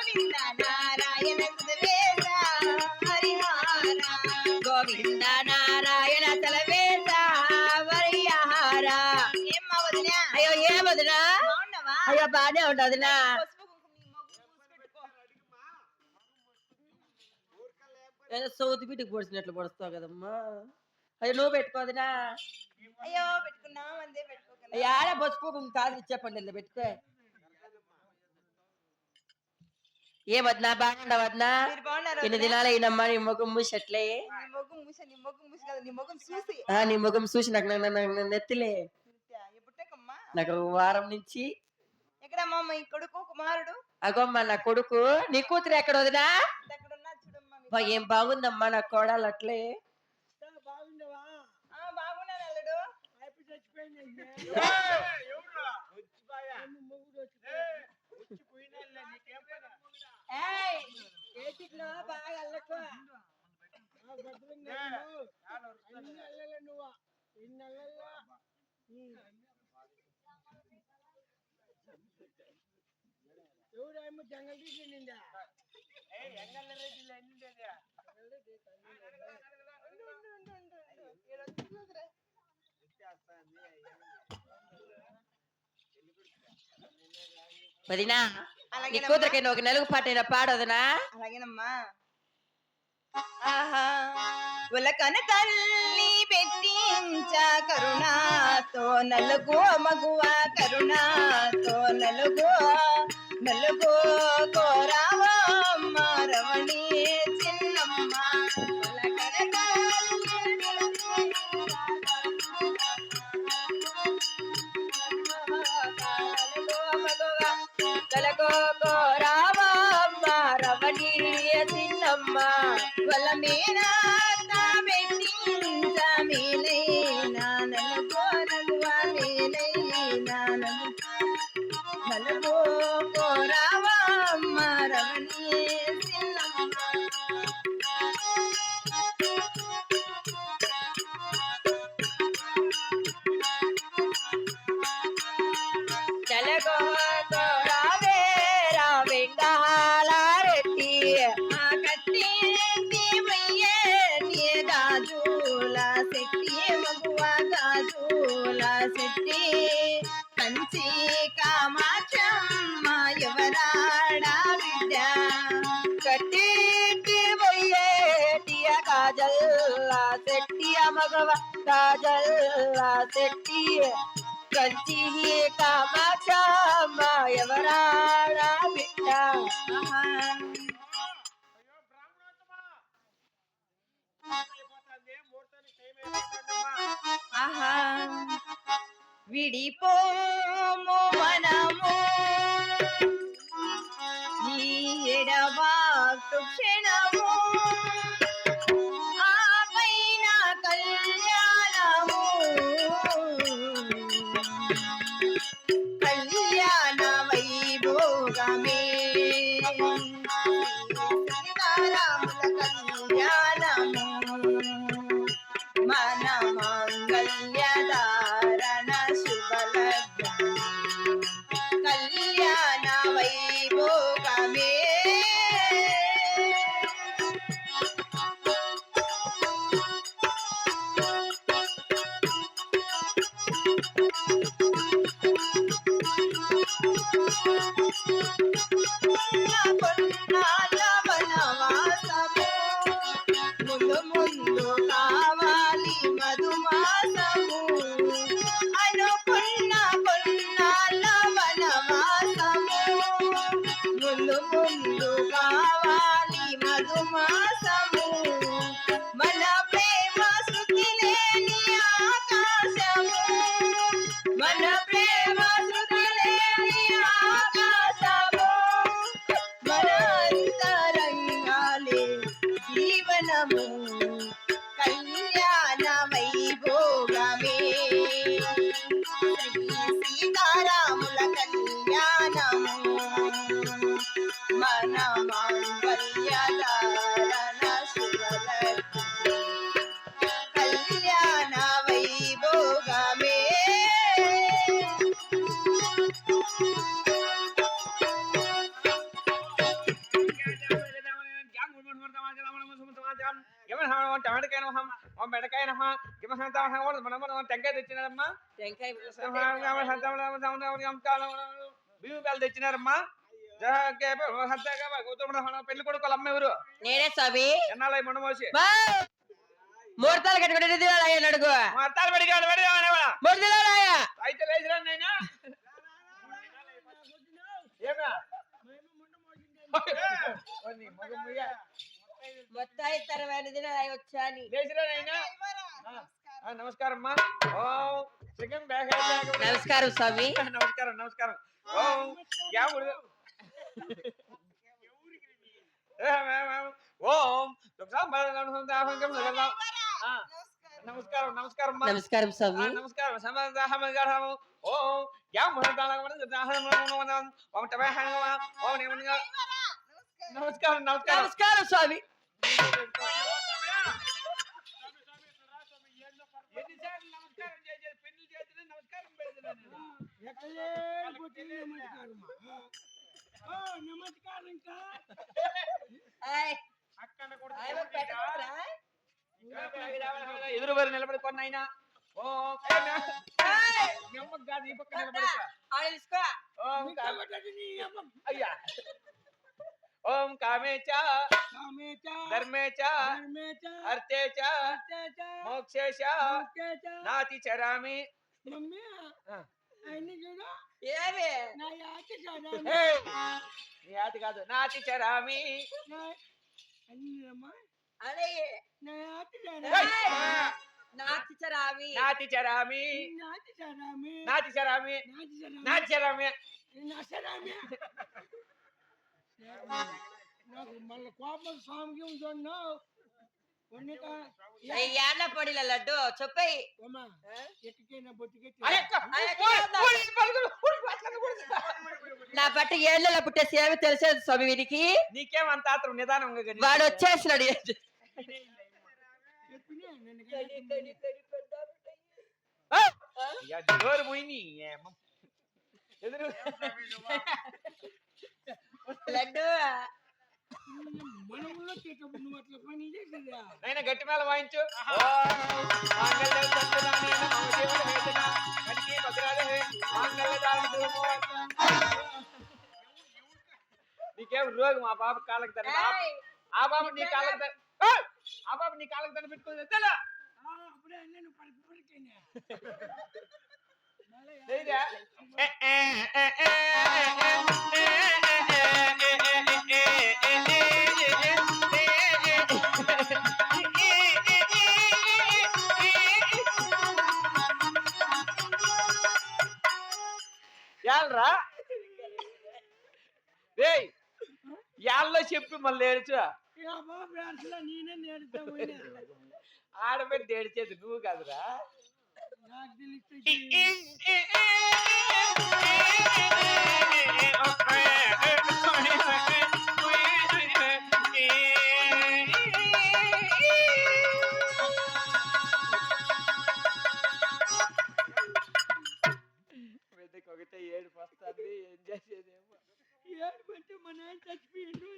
గోవింద నారాయణ సర్వేశ హరిహర గోవింద నారాయణ సర్వేశ హరిహర ఏమ్మా వదినా అయ్యో ఏం వదినా అయ్యో బానే ఉంటదినా సౌతి బిడ్డకి పొడిచినట్లు పొడుస్తావు కదమ్మా అయ్యో నువ్వు పెట్టుకోదినా అయ్యో పెట్టుకున్నావు అంతే పెట్టుకో యాడ పసుపు కాదు చెప్పండి ఇలా పెట్టుకో ఏ వద్నా బాగుండవద్నా ఎన్ని దినాలు అయినమ్మా నీ ముఖం మూసట్లే నీ ముఖం చూసి నాకు నెత్తిలే నాకు వారం నుంచి ఎక్కడమ్మా ఈ కొడుకు కుమారుడు అగోమ్మా నా కొడుకు నీ కూతురు ఎక్కడ వదినా ఏం బాగుందమ్మా నా కోడలు అట్లే బాగున్నాను అల్లుడు బాగా అల్లకు ఎవరేమో జంగల్ నిండా వదినా నీ కూతురికి ఒక నెలకు పాటైన పాడదునా అలాగేనమ్మా ఆహా ఉలకన తల్లి పెట్టించ కరుణాతో నలుగు మగువ కరుణాతో నలుగు నలుగు కోరావమ్మ రమణి చిన్నమ్మ ఉలకన కలగో కోరావమ్మ రమణి చిన్నమ్మ వల మీనా పెట్టించ మేలైనా నలుగో నలువ మేలైనా నలుగో కోరావమ్మ రమణి చిన్నమ్మ చలగో కోరావే రావెంగాలారెడ్డి ఆ కట్టి గాజుల శెట్టి మగువ గాజుల శెట్టి కంచి కామాక్షమ్మ ఎవరాడా బిడ్డ కట్టి పోయేటియ కాజల్ల శెట్టి మగవ కాజల్ల శెట్టి కంచి కామాక్షమ్మ ఎవరాడా బిడ్డ ఆహా విడిపోము మనము ఈ ఎడబాటు క్షణము ఆ పైన కళ్యాణము కళ్యాణ వైభోగమే సీతారాముల కళ్యాణము మన మంగళ్యధారణ శుభలగ్నం కళ్యాణ వైభోగమే కొన్నాళ్ళ వనవాసము ముందు ముందు కావాలి మధుమాసము అనుకున్న కొన్నాళ్ళ వనవాసము ముందు ముందు కావాలి మధుమాసము మన ప్రేమ శృతి లేని ఆకాశము మన ప్రేమ శృతి లేని ఆకాశము మన అంతరంగాలే జీవనము కళ్యాణ వైభోగమే సీతారాముల కళ్యాణము మన మంగళ్యధారణ శుభలగ్నం కళ్యాణ వైభోగమే టమాటకాయ నమ ఓం బెండకాయ నమ టెంకాయ తెచ్చినారమ్మా టెంకాయ బియ్యం కాయలు తెచ్చినారమ్మా పెళ్లి కొడుకు అమ్మ ఎవరు నేనే స్వామి ఎన్నాళ్ళ మొండ మోసి ముహూర్తాలు కట్టుకుంటే దివాళయ్యా అడుగు అత్తాలు పడిగాడు మూడు దివాళయ్యా అయితే లేచిరా నైనా ఏమా మొత్తాయి తరమైన దినాలయ్య వచ్చాని లేచిరా నైనా నమస్కారం అమ్మా ఓం సెకండ్ బ్యాగ్ నమస్కారం స్వామి నమస్కారం నమస్కారం ఓం యాముడు ఓం నమస్కారం నమస్కారం నమస్కారం స్వామి నమస్కారం సమాధానం ఓం నమస్కారం నమస్కారం నమస్కారం స్వామి ఎన్నిసార్లు నమస్కారం చేసేది పెళ్లి చేస్తే నమస్కారం పెడుతున్నాను నమస్కారం ఎదురు వారు నిలబడి కొన్నాయినా ఈ పక్క అయ్యా ఓం కామేచ ధర్మేచ అర్థేచ మోక్షేచ నాతి చరామి యాతి కాదు నాతి చరామి నాతి చరామి నాతి చరామి నాతి చరామి నాతి చరామి నాకు మళ్ళీ కోపం స్వామికి ఉంటున్నావు ఏళ్ళ పొడిల లడ్డు చెప్పయి ఎక్కకైనా బొట్టుకే నా బట్ట ఏళ్ళలో పుట్టే సేవ తెలిసేది స్వామి వీరికి నీకేమంత ఆత్రం నిదానంగా వాడు వచ్చేసినాడు డోర్ పోయి ఎదురు లడ్డు మన ఊళ్ళో నువ్వు అట్లా పని చేసేదా నైనా గట్టి మేళ వాయించు నీకేం రోగం ఆ బాబు కాళ్ళకి దండ ఆ బాబు నీ కాళ్ళకి దండ ఆ బాబు నీ కాళ్ళకి దండ పెట్టుకుని తెలా అప్పుడే నేను పడిపోయినా యాల్రా రేయ్ యాల్లో చెప్పి మళ్ళీ ఏడ్చా నేనే నేడుతా ఆడబెట్టి ఏడ్చేది నువ్వు కాదురా నాకు తెలిస్తే ఒకటే ఏడుపు వస్తుంది ఏం చేసేదేమో ఏడుపు అంటే మా నాయన చచ్చిపోయిండు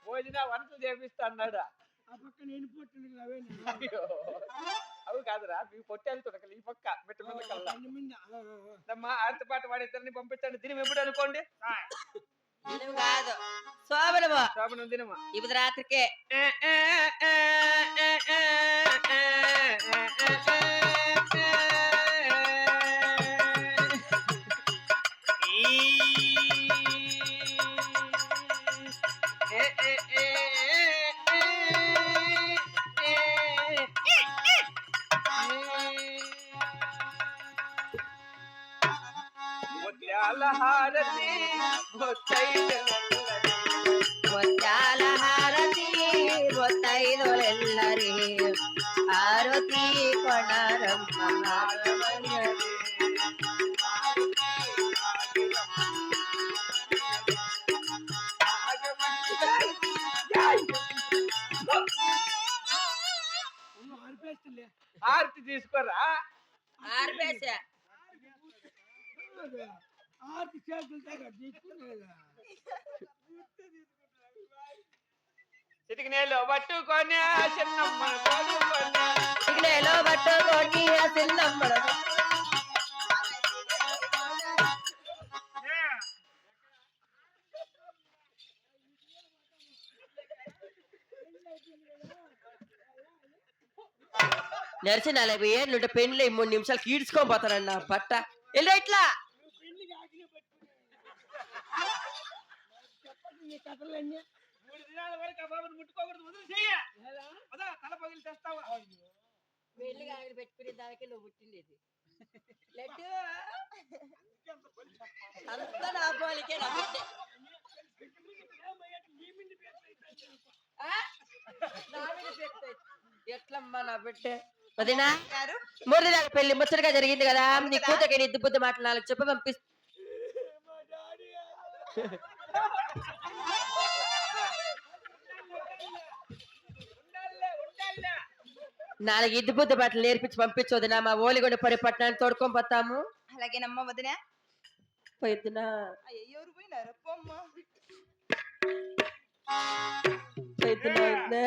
భోజన వంటలు చేపిస్తా అన్నాడా ఆ పక్క నేను పొట్టులు అవే అవి కాదురా మీకు పొట్టేలు తొడకలు ఈ పక్క మెట్ట మీద కల్లా ఆర్తి పాట వాడిద్దరిని పంపించండి దినం ఎప్పుడు అనుకోండి కాదు శోభనమా శోభనం దినమా ఇప్పుడు రాత్రికే హారతి ముత్యాల హారతి ముత్తైదులెల్లరి ఆరతి కొనరమ్మ ఆర్తి తీసుకోరా ఆర్పేసా ఆర్తి చేతులు తీసుకునేదా చిటికినేలో పట్టుకొని చిన్నమ్మ తోడుకొని చిటికినేలో పట్టుకొని ఆ చిన్నమ్మడు నడిచి 40 ఏళ్ళుంటే పెళ్లి 3 నిమిషాలు కీడ్చుకొని పోతానన్న బట్ట వెళ్ళి ఇట్లా పెళ్లికి ఆకిలే పెట్టుకుని చెప్పండి నీ కథలన్నీ 3 దినాల వరకు ఆ బాబుని ముట్టుకోకూడదు వదిలి చెయ్య పద తల పగిలి తెస్తావా పెళ్లి ఆవిడ పెట్టుకునే దానికి నువ్వు పుట్టిండేది లడ్డు అంతా నా పోలికే నా బిడ్డే. ఆ? నా మీద పెడతాయి. ఎట్లమ్మా నా బిడ్డే వదినా గారు 3 దినాల పెళ్లి ముచ్చటగా జరిగింది కదా నీ కూతురికి నీ బుద్ధి మాట్లాడాలి చెప్పి పంపిస్తా మా డాడీ ఉండాలే 4 ఇద్దు బుద్ధి బట్టలు నేర్పించి పంపించు వదినా మా ఓలిగొండ పట్టణాన్ని తోడుకొని పోతాము అలాగేనమ్మ వదిన పోయిద్దునా అయ్యో ఎవరు పోయినారు పొమ్మ పోయిద్దునా వదినా